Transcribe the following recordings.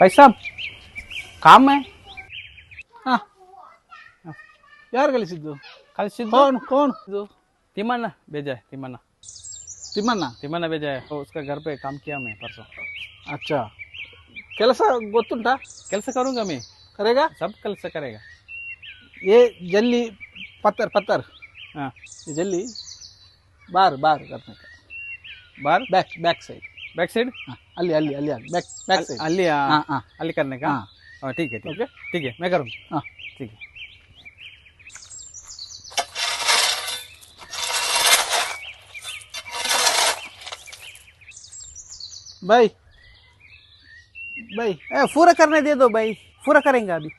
भाई साहब काम है हाँ ಯಾರು ಕಳಿಸಿದ್ದು? कौन कौन तिमन्ना भेजा है तिमन्ना ತಿಮ್ಮಣ್ಣ? तिमन्ना भेजा है तो उसका घर पे काम किया मैं परसों अच्छा ಕೆಲಸ ಗೊತ್ತುಂಟಾ? कैसे करूँगा मैं करेगा सब कैसे करेगा ये जल्दी पत्थर पत्थर हाँ ये जल्दी बार बार करने का बार back back side back side हाँ अल्ली अल्ली अल्ली बैक बैक साइड अल्ली हाँ हाँ अल्ली करने का हाँ हाँ ठीक है ओके ठीक है मैं करूँगा हाँ ठीक है भाई भाई पूरा करने दे दो भाई पूरा करेंगे अभी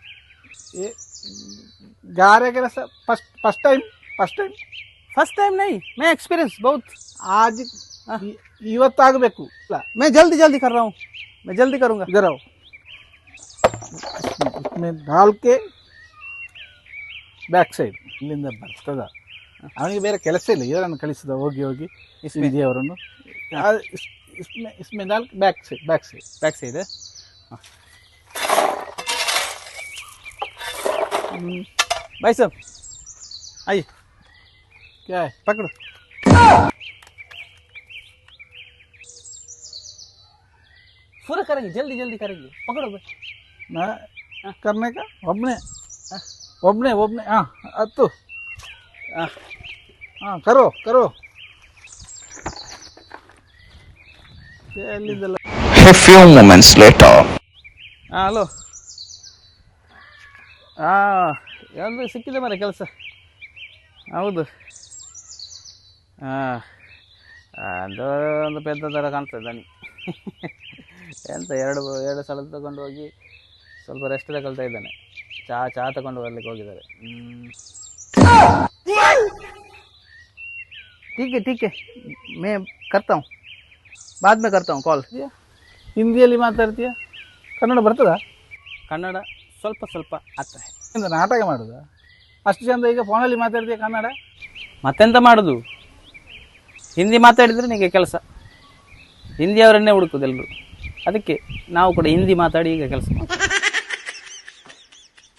ये गारे के रसा फर्स्ट टाइम फर्स्ट टाइम नहीं मैं एक्सपीरियंस बहुत आज ಇವತ್ತಾಗಬೇಕು मैं जल्दी जल्दी कर रहा हूँ मैं जल्दी करूँगा इधर आओ इसमें डाल के ಬ್ಯಾಕ್ ಸೈಡ್ ಇಲ್ಲಿಂದ ಬರ್ತದ ಅವನಿಗೆ ಬೇರೆ ಕೆಲಸ ಇಲ್ಲ ಇದರನ್ನು ಕಳಿಸಿದ ಹೋಗಿ ಹೋಗಿ ವಿಜಯ್ ಅವರನ್ನು इसमें डाल बैक साइड है भाई साहब आइए क्या है पकड़ो पूरा करेंगे जल्दी जल्दी करेंगे पकड़ो भाई मैं करने का ಒಬ್ಬನೇ हाँ ಹತ್ತು हाँ करो ಎಲ್ಲಿದ್ದಲ್ಲ A few moments later. ಹಾಂ ಹಲೋ ಹಾಂ ಯಾವುದು ಸಿಕ್ಕಿದೆ ಮರ ಕೆಲಸ ಹೌದು ಹಾಂ ಅದು ಒಂದು ಪೆದ್ದ ಥರ ಕಾಣ್ತದೆ ನನಗೆ ಎಂತ ಎರಡು ಸಲ ತಗೊಂಡು ಹೋಗಿ ಸ್ವಲ್ಪ ರೆಸ್ಟ್ ತಗೊಳ್ತಾ ಇದ್ದಾನೆ ಚಹಾ ತಗೊಂಡು ಬರ್ಲಿಕ್ಕೆ ಹೋಗಿದ್ದಾರೆ ठीक है मैं करता हूँ बाद में करता हूँ कॉल ಹಿಂದಿಯಲ್ಲಿ ಮಾತಾಡ್ತೀಯ ಕನ್ನಡ ಬರ್ತದ ಕನ್ನಡ ಸ್ವಲ್ಪ ಸ್ವಲ್ಪ ಅರ್ಥ ಎಂತ ನಾಟಕ ಮಾಡುದ ಅಷ್ಟು ಚಂದ ಈಗ ಫೋನಲ್ಲಿ ಮಾತಾಡ್ತೀಯ ಕನ್ನಡ ಮತ್ತೆಂತ ಮಾಡೋದು ಹಿಂದಿ ಮಾತಾಡಿದರೆ ನಿಮಗೆ ಕೆಲಸ ಹಿಂದಿಯವರನ್ನೇ ಹುಡುಕೋದು ಎಲ್ಲರೂ ಅದಕ್ಕೆ ನಾವು ಕೂಡ ಹಿಂದಿ ಮಾತಾಡಿ ಈಗ ಕೆಲಸ